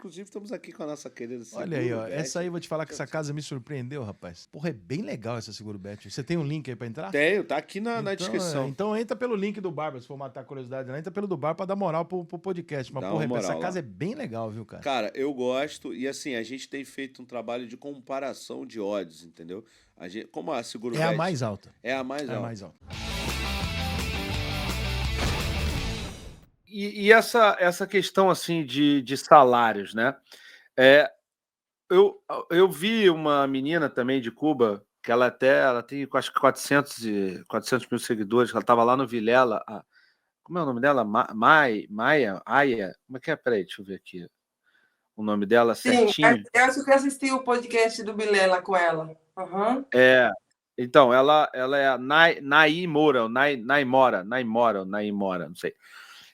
inclusive estamos aqui com a nossa querida Olha aí, ó. Seguro Bet. Essa aí eu vou te falar que essa casa me surpreendeu, rapaz. Porra, é bem legal essa Seguro Bet. Você tem um link aí pra entrar? Tenho, tá aqui na descrição. Então entra pelo link do Barba, se for matar a curiosidade, entra pelo do Barba pra dar moral pro podcast. Mas, Dá porra, uma moral essa lá. casa é bem legal, viu, cara? Cara, eu gosto, e assim, a gente tem feito um trabalho de comparação de odds, entendeu? Como a Seguro Bet É a mais alta. é a mais É a alta. mais alta. E essa questão assim de salários, né? Eu vi uma menina também de Cuba, que ela tem acho que 400 mil seguidores, ela estava lá no Vilela. Como é o nome dela? Maia? Aya? Como é que é? Peraí, deixa eu ver aqui o nome dela certinho. Sim, eu acho que eu assisti o podcast do Vilela com ela. Uhum. Então, ela é a Naimora, não sei.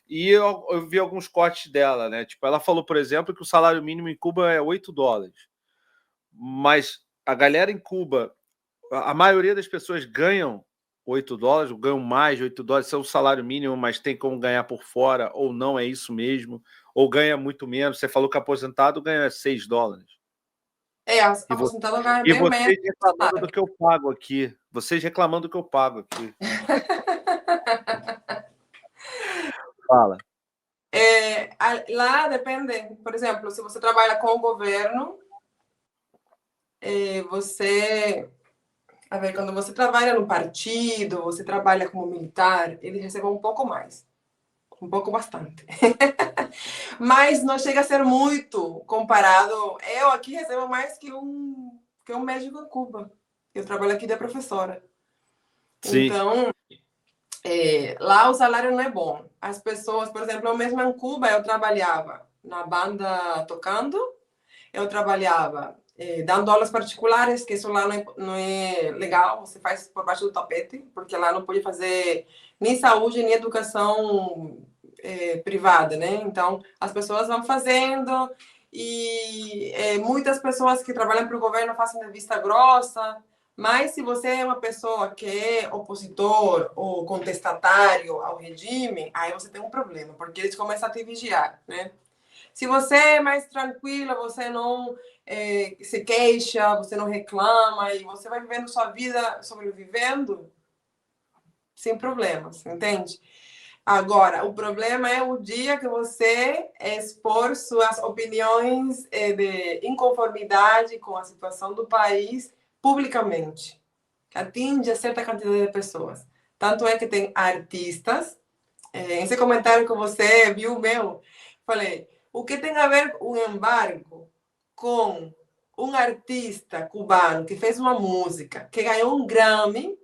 E eu vi alguns cortes dela, né? Tipo, ela falou, por exemplo, que o salário mínimo em Cuba é $8. Mas a galera em Cuba, a maioria das pessoas ganham $8, ou ganham mais de $8, isso é o salário mínimo, mas tem como ganhar por fora, ou não, é isso mesmo, ou ganha muito menos. Você falou que aposentado ganha $6. Aposentado ganha E bem vocês menos. reclamando do que eu pago aqui. Vocês reclamando do que eu pago aqui. Fala. Lá depende, por exemplo, se você trabalha com o governo, quando você trabalha no partido, você trabalha como militar, eles recebem um pouco mais. Um pouco bastante. Mas não chega a ser muito comparado. Eu aqui recebo mais que um médico em Cuba. Eu trabalho aqui de professora. Sim. Então, lá o salário não é bom. As pessoas, por exemplo, eu mesma em Cuba, eu trabalhava na banda tocando, eu trabalhava dando aulas particulares, que isso lá não é legal, você faz por baixo do tapete, porque lá não pode fazer nem saúde, nem educação privada, né? Então, as pessoas vão fazendo e muitas pessoas que trabalham para o governo fazem de vista grossa, mas se você é uma pessoa que é opositor ou contestatário ao regime, aí você tem um problema, porque eles começam a te vigiar, né? Se você é mais tranquila, você não se queixa, você não reclama e você vai vivendo sua vida sobrevivendo sem problemas, entende? Agora, o problema é o dia que você expor suas opiniões de inconformidade com a situação do país publicamente. Atinge a certa quantidade de pessoas. Tanto é que tem artistas. Esse comentário que você viu meu, falei, o que tem a ver um embargo com um artista cubano que fez uma música, que ganhou um Grammy,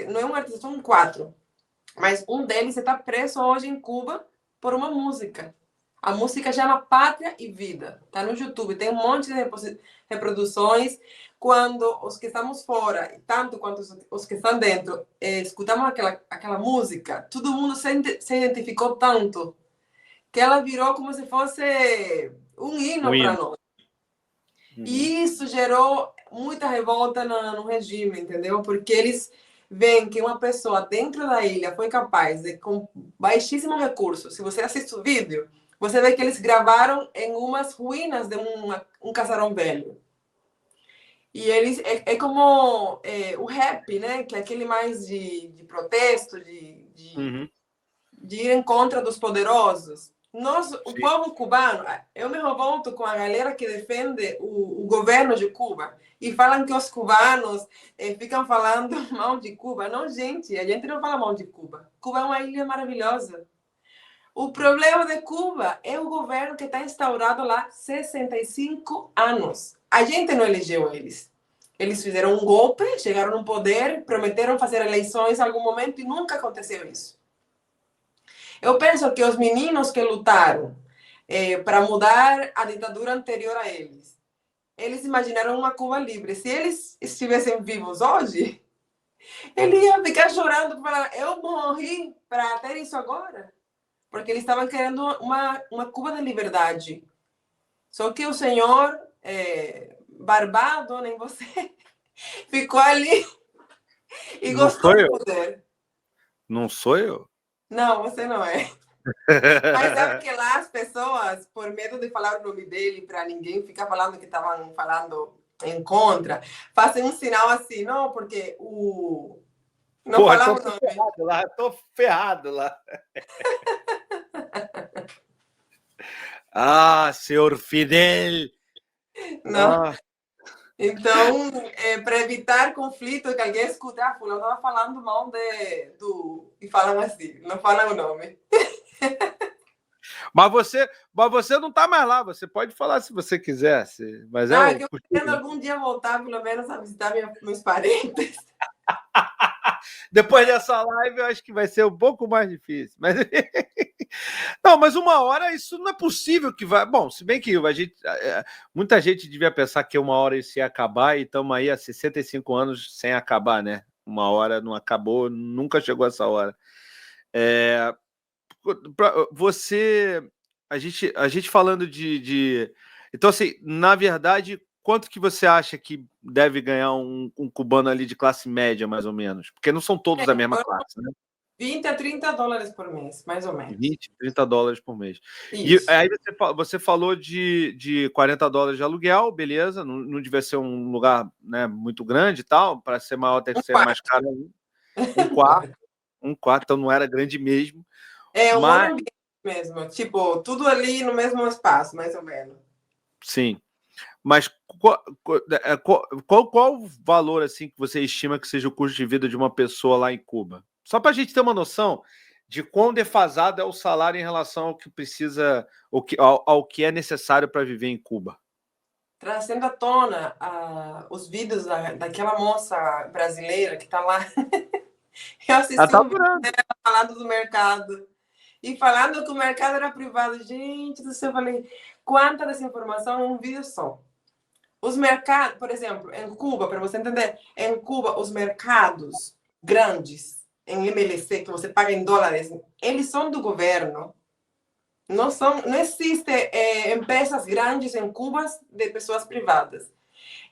não é um artista, são 4, mas um deles está preso hoje em Cuba por uma música. A música chama Pátria e Vida. Está no YouTube, tem um monte de reproduções. Quando os que estamos fora, tanto quanto os que estão dentro, escutamos aquela música, todo mundo se identificou tanto que ela virou como se fosse um hino para nós. E isso gerou muita revolta no regime, entendeu? Porque eles veem que uma pessoa dentro da ilha foi capaz de, com baixíssimo recurso, se você assiste o vídeo, você vê que eles gravaram em umas ruínas de um casarão velho. E eles como o rap, né? Que é aquele mais de protesto, de ir em contra dos poderosos. O povo cubano, eu me revolto com a galera que defende o governo de Cuba e falam que os cubanos ficam falando mal de Cuba. Não, gente, a gente não fala mal de Cuba. Cuba é uma ilha maravilhosa. O problema de Cuba é o governo que está instaurado lá há 65 anos. A gente não elegeu eles. Eles fizeram um golpe, chegaram no poder, prometeram fazer eleições em algum momento e nunca aconteceu isso. Eu penso que os meninos que lutaram para mudar a ditadura anterior a eles, eles imaginaram uma Cuba livre. Se eles estivessem vivos hoje, eles iam ficar chorando, falar, eu morri para ter isso agora. Porque eles estavam querendo uma Cuba de liberdade. Só que o senhor barbado, nem você, ficou ali e gostou do poder. Não sou eu? Não, você não é. Mas sabe que lá as pessoas, por medo de falar o nome dele para ninguém ficar falando que estavam falando em contra, fazem um sinal assim, não, porque o... Não Porra, falava então o tô nome. ferrado lá, tô ferrado lá. Ah, senhor Fidel! Não. Ah, Então, para evitar conflito, que alguém escuta, ah, fulano estava falando mal do... E falam assim, não falam o nome. mas você não tá mais lá, você pode falar se você quiser, mas Não, é o que eu costume. pretendo algum dia voltar, pelo menos, a visitar meus parentes. Depois dessa live, eu acho que vai ser um pouco mais difícil. Mas não, mas uma hora isso não é possível que vai. Bom, se bem que muita gente devia pensar que uma hora isso ia acabar e estamos aí há 65 anos sem acabar, né? Uma hora não acabou, nunca chegou essa hora. Você, a gente falando então, assim, na verdade, quanto que você acha que deve ganhar um cubano ali de classe média, mais ou menos? Porque não são todos da mesma classe, né? 20 a 30 dólares por mês, mais ou menos. 20, 30 dólares por mês. Isso. E aí você falou de 40 dólares de aluguel, beleza, não devia ser um lugar, né, muito grande e tal, para ser maior tem que ser mais caro. Um quarto, então não era grande mesmo. É um Mas, ambiente mesmo, tipo, tudo ali no mesmo espaço, mais ou menos. sim. Mas qual o valor assim que você estima que seja o custo de vida de uma pessoa lá em Cuba? Só para a gente ter uma noção de quão defasado é o salário em relação ao que precisa, ao que é necessário para viver em Cuba. Trazendo à tona os vídeos daquela moça brasileira que está lá. Eu assisti um vídeo dela falando do mercado. E falando que o mercado era privado. Gente do céu, eu falei, quanta desinformação em um vídeo só. Os mercados, por exemplo, em Cuba, para você entender, em Cuba, os mercados grandes, em MLC, que você paga em dólares, eles são do governo. Não existem empresas grandes em Cuba de pessoas privadas.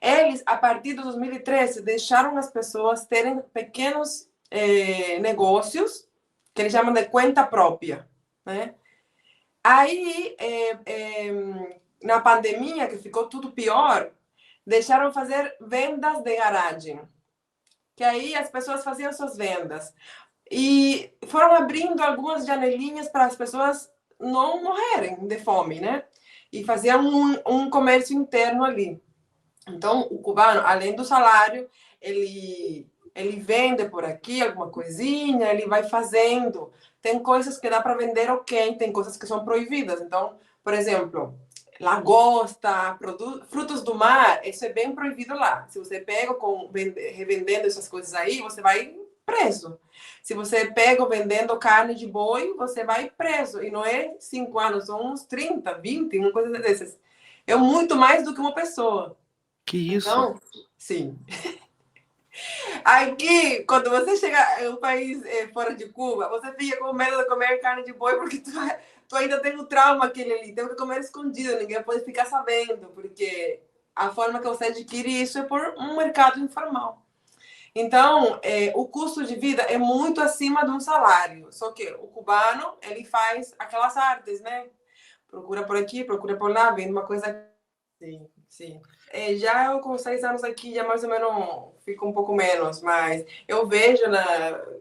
Eles, a partir de 2013, deixaram as pessoas terem pequenos negócios, que eles chamam de conta própria, né? Aí, na pandemia, que ficou tudo pior, deixaram fazer vendas de garagem, que aí as pessoas faziam suas vendas. E foram abrindo algumas janelinhas para as pessoas não morrerem de fome, né? E faziam um comércio interno ali. Então, o cubano, além do salário, ele vende por aqui alguma coisinha, ele vai fazendo. Tem coisas que dá para vender, ok, tem coisas que são proibidas. Então, por exemplo, lagosta, frutos do mar, isso é bem proibido lá. Se você pega revendendo essas coisas aí, você vai preso. Se você pega vendendo carne de boi, você vai preso. E não é 5 anos, são uns 30, 20, uma coisa dessas. É muito mais do que uma pessoa. Que isso? Então, sim. Aqui, quando você chega em um país fora de Cuba, você fica com medo de comer carne de boi porque tu ainda tem o trauma aquele ali. Tem que comer escondido, ninguém pode ficar sabendo, porque a forma que você adquire isso é por um mercado informal. Então, o custo de vida é muito acima de um salário. Só que o cubano, ele faz aquelas artes, né? Procura por aqui, procura por lá, vende uma coisa... Sim, sim. Já eu com 6 anos aqui, já mais ou menos fico um pouco menos, mas eu vejo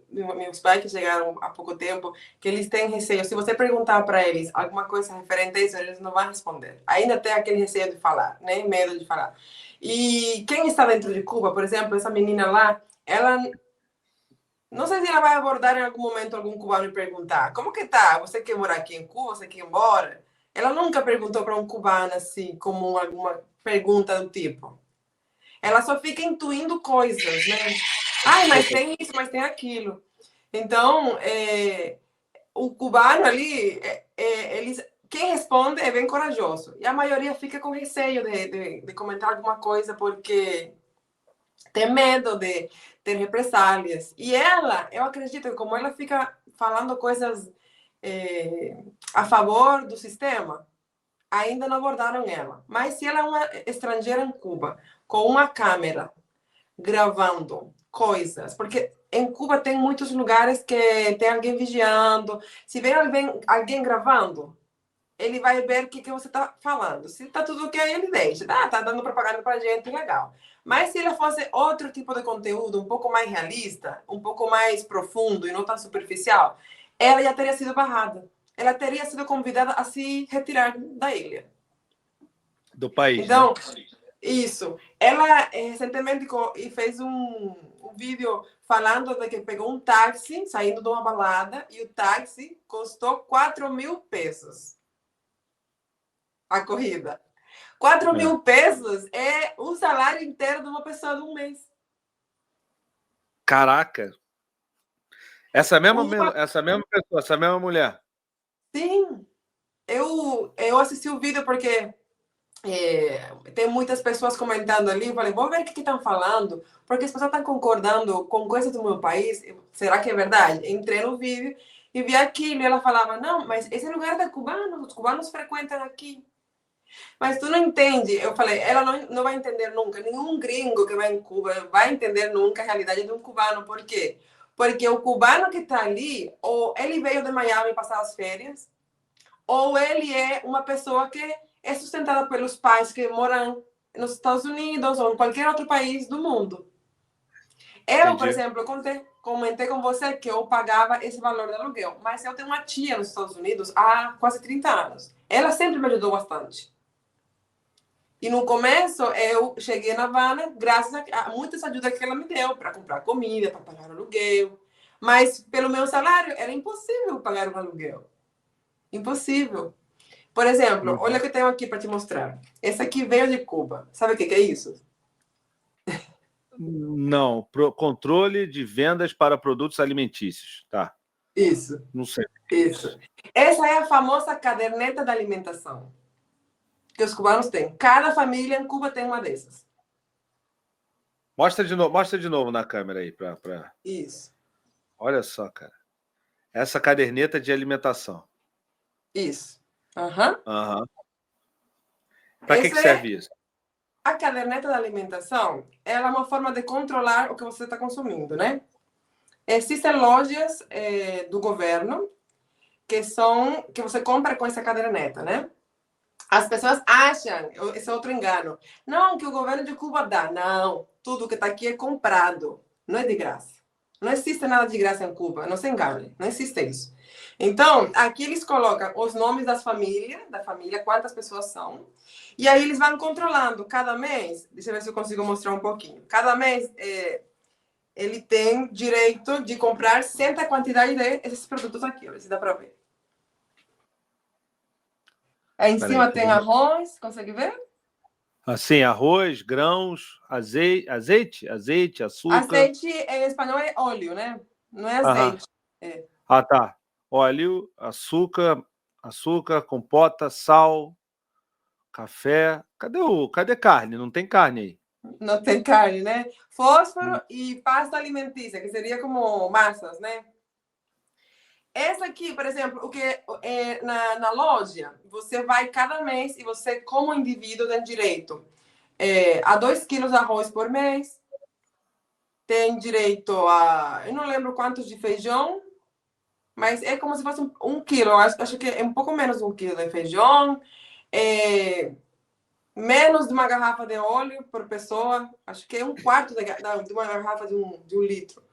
meus pais que chegaram há pouco tempo que eles têm receio. Se você perguntar para eles alguma coisa referente a isso, eles não vão responder. Ainda tem aquele receio de falar, né? Medo de falar. E quem está dentro de Cuba, por exemplo, essa menina lá, ela... Não sei se ela vai abordar em algum momento algum cubano e perguntar como que tá? Você quer morar aqui em Cuba? Você quer ir embora? Ela nunca perguntou para um cubano assim, como alguma pergunta do tipo. Ela só fica intuindo coisas, né? Ai, mas tem isso, mas tem aquilo. Então, o cubano ali, quem responde é bem corajoso. E a maioria fica com receio de comentar alguma coisa porque tem medo de ter represálias. E ela, eu acredito que como ela fica falando coisas a favor do sistema, ainda não abordaram ela. Mas se ela é uma estrangeira em Cuba, com uma câmera, gravando coisas, porque em Cuba tem muitos lugares que tem alguém vigiando. Se vem alguém gravando, ele vai ver o que você está falando. Se está tudo ok, ele deixa. Tá dando propaganda para a gente, legal. Mas se ele fosse outro tipo de conteúdo, um pouco mais realista, um pouco mais profundo e não tão superficial, ela já teria sido barrada. Ela teria sido convidada a se retirar da ilha. Do país, Então, né? isso. Ela recentemente fez um vídeo falando de que pegou um táxi saindo de uma balada e o táxi custou 4.000 pesos. A corrida. 4.000 pesos é o salário inteiro de uma pessoa de um mês. Caraca! Essa mesma pessoa, essa mesma mulher. Sim. Eu assisti o vídeo porque tem muitas pessoas comentando ali. Eu falei, vou ver o que estão falando, porque as pessoas estão concordando com coisas do meu país. Será que é verdade? Entrei no vídeo e vi aquilo e ela falava, não, mas esse lugar é de cubanos, os cubanos frequentam aqui. Mas tu não entende. Eu falei, ela não vai entender nunca. Nenhum gringo que vai em Cuba vai entender nunca a realidade de um cubano. Por quê? Porque o cubano que está ali, ou ele veio de Miami passar as férias, ou ele é uma pessoa que é sustentada pelos pais que moram nos Estados Unidos ou em qualquer outro país do mundo. Eu, por exemplo, comentei com você que eu pagava esse valor de aluguel, mas eu tenho uma tia nos Estados Unidos há quase 30 anos. Ela sempre me ajudou bastante. E no começo, eu cheguei na Havana graças a muitas ajudas que ela me deu para comprar comida, para pagar o aluguel. Mas pelo meu salário, era impossível pagar um aluguel. Impossível. Por exemplo, olha o que eu tenho aqui para te mostrar. Esse aqui veio de Cuba. Sabe o que é isso? Não, controle de vendas para produtos alimentícios. Tá. Isso. Não sei. Isso. Essa é a famosa caderneta da alimentação que os cubanos têm. Cada família em Cuba tem uma dessas. Mostra de novo na câmera aí. Isso. Olha só, cara. Essa caderneta de alimentação. Isso. Aham. Para que serve isso? A caderneta da alimentação, ela é uma forma de controlar o que você está consumindo, né? Existem lojas do governo que você compra com essa caderneta, né? As pessoas acham, esse é outro engano, não, que o governo de Cuba dá. Não, tudo que está aqui é comprado, não é de graça. Não existe nada de graça em Cuba, não se engane, não existe isso. Então, aqui eles colocam os nomes da família, quantas pessoas são, e aí eles vão controlando cada mês. Deixa eu ver se eu consigo mostrar um pouquinho. Cada mês ele tem direito de comprar certa quantidade desses produtos aqui, ó, se dá para ver. Aí em cima tem arroz, consegue ver? Assim, arroz, grãos, azeite, açúcar. Azeite em espanhol é óleo, né? Não é azeite. É. Ah, tá. Óleo, açúcar, compota, sal, café. Cadê carne? Não tem carne aí. Não tem carne, né? Fósforo e pasta alimentícia, que seria como massas, né? Essa aqui, por exemplo, o que na loja, você vai cada mês e você, como indivíduo, tem direito a 2 quilos de arroz por mês, tem direito a, eu não lembro quantos de feijão, mas é como se fosse 1 quilo, acho que é um pouco menos de 1 quilo de feijão, menos de uma garrafa de óleo por pessoa, acho que é 1/4 de uma garrafa de um litro.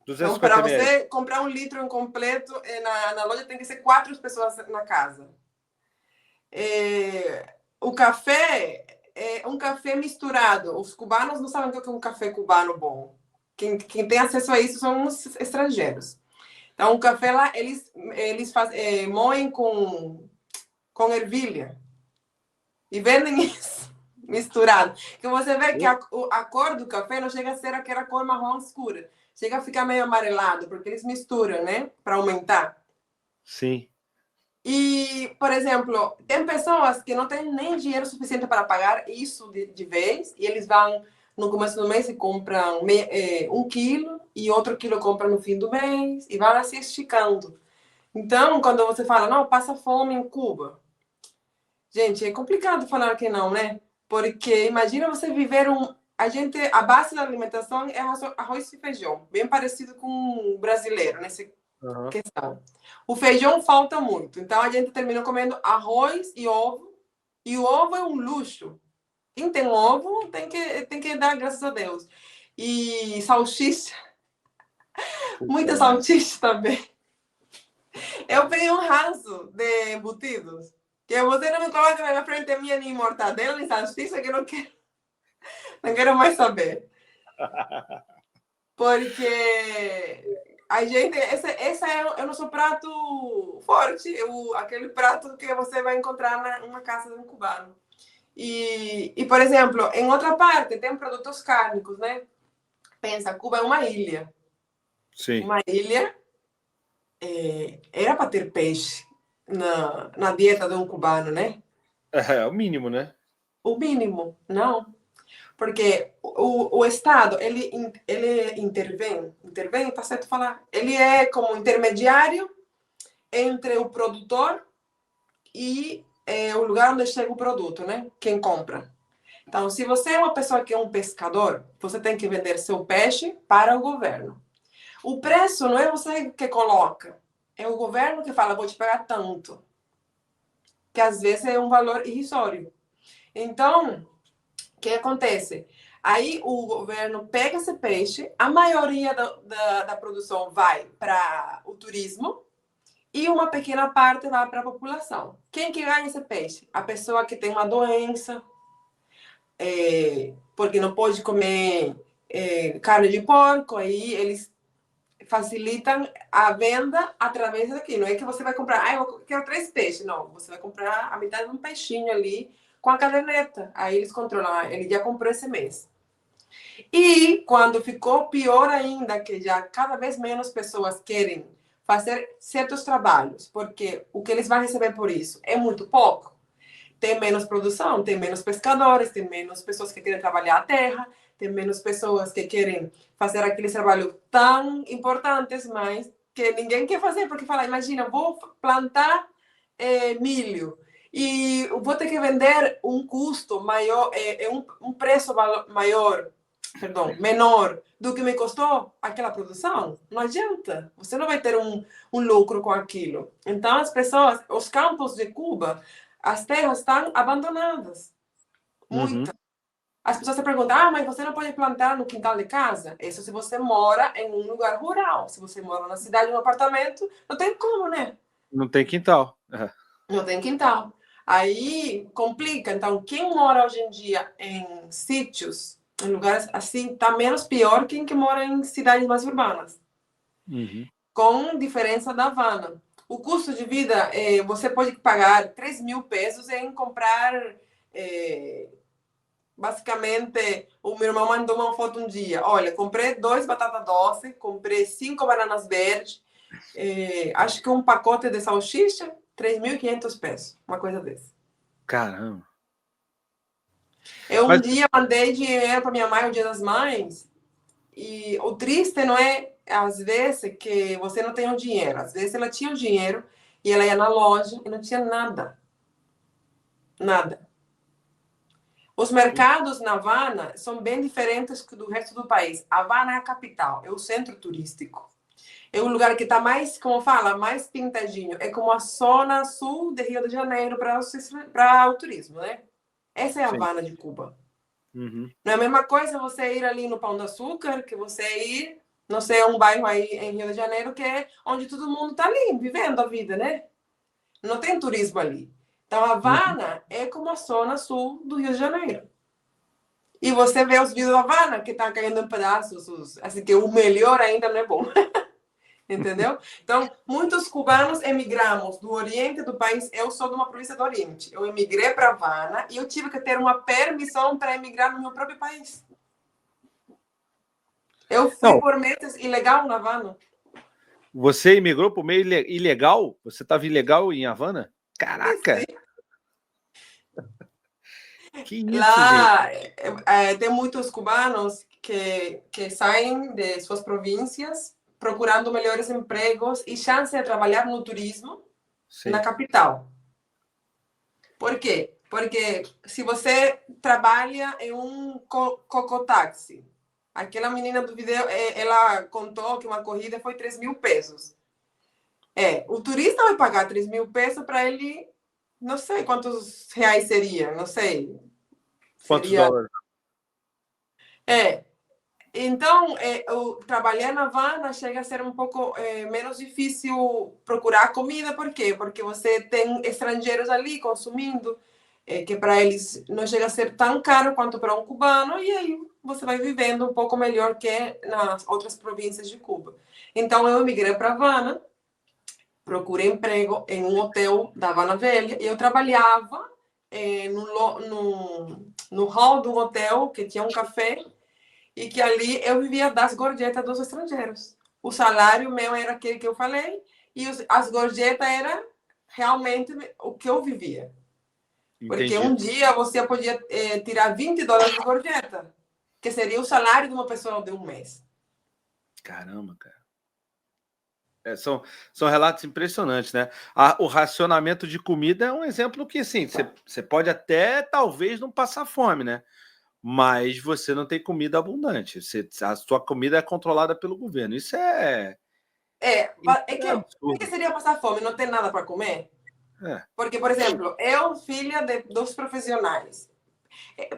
Então, para você comprar 1 litro incompleto, na loja tem que ser 4 pessoas na casa. O café é um café misturado. Os cubanos não sabem o que é um café cubano bom. Quem tem acesso a isso são os estrangeiros. Então, o café lá, eles moem com ervilha. E vendem isso misturado. Que você vê que a cor do café não chega a ser aquela cor marrom escura. Chega a ficar meio amarelado, porque eles misturam, né? Para aumentar. Sim. E, por exemplo, tem pessoas que não têm nem dinheiro suficiente para pagar isso de vez, e eles vão no começo do mês e compram 1 quilo, e outro quilo compram no fim do mês, e vão assim esticando. Então, quando você fala, não, passa fome em Cuba. Gente, é complicado falar que não, né? Porque imagina você viver a base da alimentação é arroz e feijão, bem parecido com o brasileiro nessa questão. O feijão falta muito, então a gente termina comendo arroz e o ovo é um luxo. Quem tem ovo tem que dar graças a Deus. E salsicha, muita salsicha também. Eu peguei um ranço de embutidos, que você não me coloca na frente minha nem mortadela, nem salsicha, que eu não quero mais saber. Porque a gente, esse é o nosso prato forte, aquele prato que você vai encontrar numa casa de um cubano. E, por exemplo, em outra parte, tem produtos cárnicos, né? Pensa, Cuba é uma ilha. Sim. Uma ilha, era para ter peixe na dieta de um cubano, né? É o mínimo, né? O mínimo, não. Porque o Estado, ele intervém, tá certo falar? Ele é como intermediário entre o produtor e o lugar onde chega o produto, né? Quem compra. Então, se você é uma pessoa que é um pescador, você tem que vender seu peixe para o governo. O preço não é você que coloca, é o governo que fala, vou te pagar tanto. Que às vezes é um valor irrisório. Então, o que acontece? Aí o governo pega esse peixe, a maioria da produção vai para o turismo e uma pequena parte vai para a população. Quem que ganha esse peixe? A pessoa que tem uma doença, porque não pode comer carne de porco, aí eles facilitam a venda através daqui. Não é que você vai comprar, eu quero 3 peixes. Não, você vai comprar a metade de um peixinho ali com a caderneta. Aí eles controlam, ele já comprou esse mês. E quando ficou pior ainda, que já cada vez menos pessoas querem fazer certos trabalhos, porque o que eles vão receber por isso é muito pouco. Tem menos produção, tem menos pescadores, tem menos pessoas que querem trabalhar a terra, tem menos pessoas que querem fazer aqueles trabalhos tão importantes, mas que ninguém quer fazer, porque fala, imagina, vou plantar milho e vou ter que vender um custo maior, um preço maior, menor do que me custou aquela produção. Não adianta, você não vai ter um lucro com aquilo. Então, as pessoas, os campos de Cuba, as terras estão abandonadas. Muitas. As pessoas se perguntam, mas você não pode plantar no quintal de casa? Isso se você mora em um lugar rural. Se você mora na cidade, num apartamento, não tem como, né? Não tem quintal. Não tem quintal. Aí complica. Então, quem mora hoje em dia em sítios, em lugares assim, está menos pior que quem mora em cidades mais urbanas. Com diferença da Havana. O custo de vida, você pode pagar 3 mil pesos em comprar... basicamente, o meu irmão mandou uma foto um dia. Olha, comprei 2 batatas doces, comprei 5 bananas verdes, acho que um pacote de salsicha, 3.500 pesos, uma coisa dessa. Caramba. Eu um dia mandei dinheiro para minha mãe, o Dia das Mães, e o triste não é, às vezes, que você não tem o dinheiro. Às vezes ela tinha o dinheiro e ela ia na loja e não tinha nada. Nada. Os mercados na Havana são bem diferentes do resto do país. A Havana é a capital, é o centro turístico. É o lugar que está mais, como fala, mais pintadinho. É como a zona sul de Rio de Janeiro para o turismo, né? Essa é a Havana de Cuba. Não é a mesma coisa você ir ali no Pão de Açúcar, que você ir, não sei, um bairro aí em Rio de Janeiro, que é onde todo mundo está ali, vivendo a vida, né? Não tem turismo ali. Então, a Havana é como a zona sul do Rio de Janeiro. E você vê os vídeos da Havana, que estão caindo em pedaços. Assim que o melhor ainda não é bom. Entendeu? Então, muitos cubanos emigramos do Oriente do país. Eu sou de uma província do Oriente. Eu emigrei para Havana e eu tive que ter uma permissão para emigrar no meu próprio país. Eu fui por meses ilegal na Havana. Você imigrou por meio ilegal? Você estava ilegal em Havana? Caraca! Que isso, lá tem muitos cubanos que saem de suas províncias procurando melhores empregos e chance de trabalhar no turismo na capital. Por quê? Porque se você trabalha em um cocotáxi, aquela menina do vídeo, ela contou que uma corrida foi 3.000 pesos. O turista vai pagar 3.000 pesos para ele, não sei quantos reais seria, não sei. Quantos Seria... dólares? Então, trabalhar na Havana chega a ser um pouco menos difícil procurar comida. Por quê? Porque você tem estrangeiros ali consumindo, que para eles não chega a ser tão caro quanto para um cubano, e aí você vai vivendo um pouco melhor que nas outras províncias de Cuba. Então, eu migrei para Havana, procurei emprego em um hotel da Havana Velha, e eu trabalhava no hall do hotel, que tinha um café, e que ali eu vivia das gorjetas dos estrangeiros. O salário meu era aquele que eu falei, e as gorjetas eram realmente o que eu vivia. Porque Entendi. um dia você podia tirar $20 de gorjeta, que seria o salário de uma pessoa de um mês. Caramba, cara. São relatos impressionantes, né? O racionamento de comida é um exemplo que, assim, você pode até, talvez, não passar fome, né? Mas você não tem comida abundante. A sua comida é controlada pelo governo. Isso é que seria passar fome, não ter nada para comer? Porque, por exemplo, eu, filha de 2 profissionais.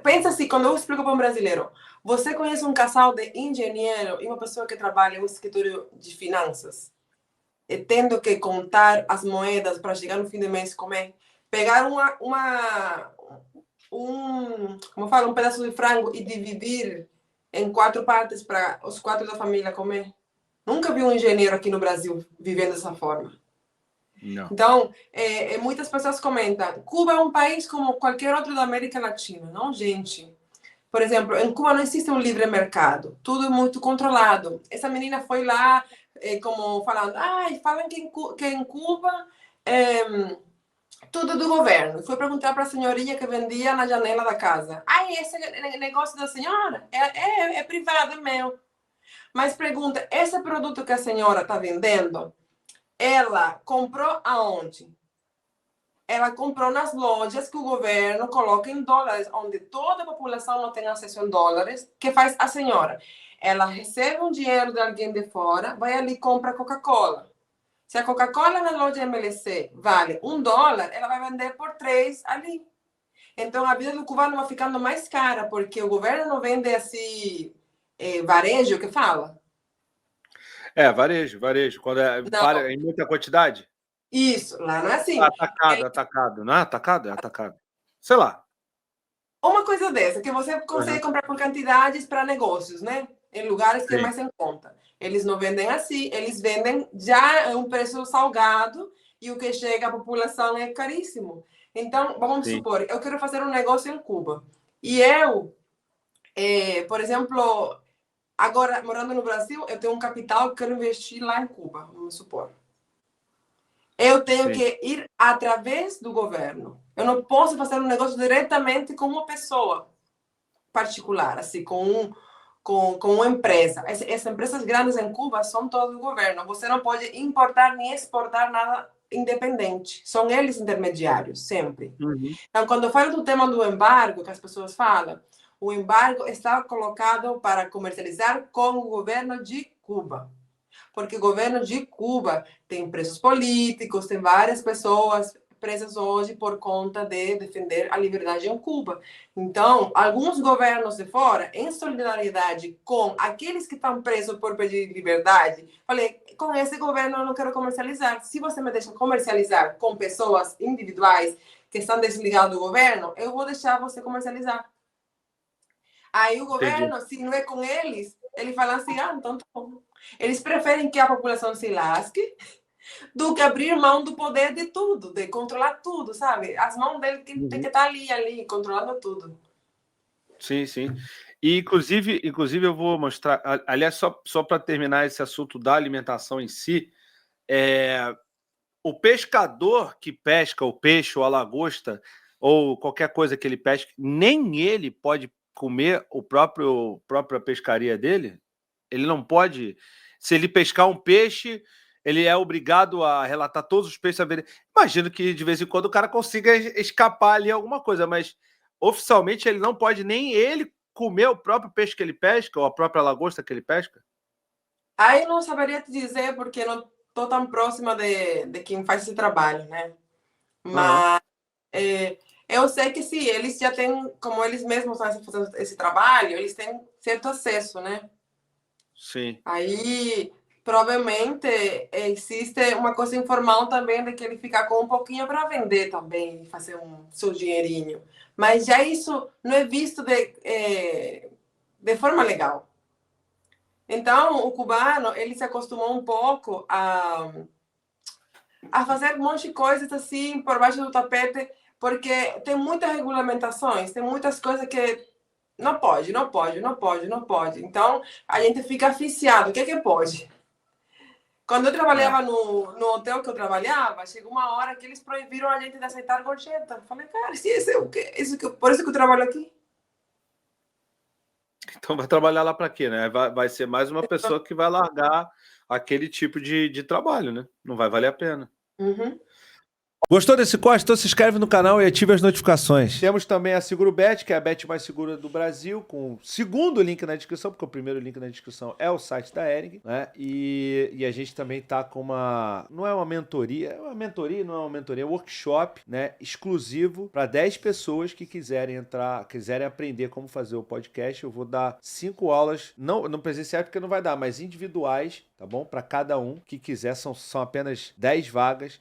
Pensa assim, quando eu explico para um brasileiro, você conhece um casal de engenheiro e uma pessoa que trabalha em um escritório de finanças, tendo que contar as moedas para chegar no fim do mês comer, pegar um pedaço de frango e dividir em 4 partes para os 4 da família comer? Nunca vi um engenheiro aqui no Brasil vivendo dessa forma. Não. Então, muitas pessoas comentam, Cuba é um país como qualquer outro da América Latina. Não, gente. Por exemplo, em Cuba não existe um livre mercado. Tudo é muito controlado. Essa menina foi lá, como falando, falam que em Cuba tudo do governo. Foi perguntar para a senhorinha que vendia na janela da casa. Esse negócio da senhora é privado, é meu. Mas pergunta, esse produto que a senhora está vendendo, ela comprou aonde? Ela comprou nas lojas que o governo coloca em dólares, onde toda a população não tem acesso em dólares. O que faz a senhora? Ela recebe um dinheiro de alguém de fora, vai ali e compra Coca-Cola. Se a Coca-Cola na loja MLC vale $1, ela vai vender por 3 ali. Então, a vida do cubano vai ficando mais cara, porque o governo não vende assim, varejo, que fala? Varejo. Quando vale em muita quantidade? Isso, lá não é assim. Atacado. Não é atacado? É atacado. Sei lá. Uma coisa dessa, que você consegue comprar por quantidades para negócios, né? Em lugares que é mais em conta. Eles não vendem assim, eles vendem já um preço salgado e o que chega à população é caríssimo. Então, vamos supor, eu quero fazer um negócio em Cuba. E eu, por exemplo, agora morando no Brasil, eu tenho um capital que quero investir lá em Cuba, vamos supor. Eu tenho que ir através do governo. Eu não posso fazer um negócio diretamente com uma pessoa particular, assim, com uma empresa. Essas empresas grandes em Cuba são todas do governo. Você não pode importar nem exportar nada independente. São eles intermediários, sempre. Então, quando eu falo do tema do embargo, que as pessoas falam, o embargo está colocado para comercializar com o governo de Cuba. Porque o governo de Cuba tem presos políticos, tem várias pessoas presas hoje por conta de defender a liberdade em Cuba. Então, alguns governos de fora, em solidariedade com aqueles que estão presos por pedir liberdade, falei, com esse governo eu não quero comercializar. Se você me deixa comercializar com pessoas individuais que estão desligadas do governo, eu vou deixar você comercializar. Aí o governo, se não é com eles, ele fala assim, então tá bom. Eles preferem que a população se lasque do que abrir mão do poder de tudo, de controlar tudo, sabe? As mãos dele tem que estar ali, controlando tudo. Sim. E, inclusive eu vou mostrar, aliás, só para terminar esse assunto da alimentação em si, o pescador que pesca o peixe ou a lagosta ou qualquer coisa que ele pesque, nem ele pode comer própria pescaria dele. Ele não pode, se ele pescar um peixe, Ele é obrigado a relatar todos os peixes a ver. Imagino que de vez em quando o cara consiga escapar ali alguma coisa, mas oficialmente ele não pode nem ele comer o próprio peixe que ele pesca ou a própria lagosta que ele pesca? Aí não saberia te dizer porque não estou tão próxima de quem faz esse trabalho, né? Mas eu sei que sim, eles já têm, como eles mesmos estão fazendo esse trabalho, eles têm certo acesso, né? Sim. Aí provavelmente existe uma coisa informal também de que ele fica com um pouquinho para vender também, fazer seu dinheirinho. Mas já isso não é visto de forma legal. Então, o cubano, ele se acostumou um pouco a fazer um monte de coisas assim por baixo do tapete, porque tem muitas regulamentações, tem muitas coisas que não pode, não pode, não pode, não pode. Então, a gente fica asfixiado. O que é que pode? Quando eu trabalhava no hotel que eu trabalhava, chegou uma hora que eles proibiram a gente de aceitar gorjeta. Eu falei, cara, se esse é o quê? Por isso que eu trabalho aqui. Então vai trabalhar lá para quê, né? Vai ser mais uma pessoa que vai largar aquele tipo de trabalho, né? Não vai valer a pena. Uhum. Gostou desse corte? Então se inscreve no canal e ative as notificações. Temos também a SeguroBet, que é a bet mais segura do Brasil, com o segundo link na descrição, porque o primeiro link na descrição é o site da Hering, né? E a gente também tá com uma... Não é uma mentoria, é um workshop, né? Exclusivo para 10 pessoas que quiserem aprender como fazer o podcast. Eu vou dar 5 aulas, não presenciais porque não vai dar, mas individuais, tá bom? Para cada um que quiser, são apenas 10 vagas.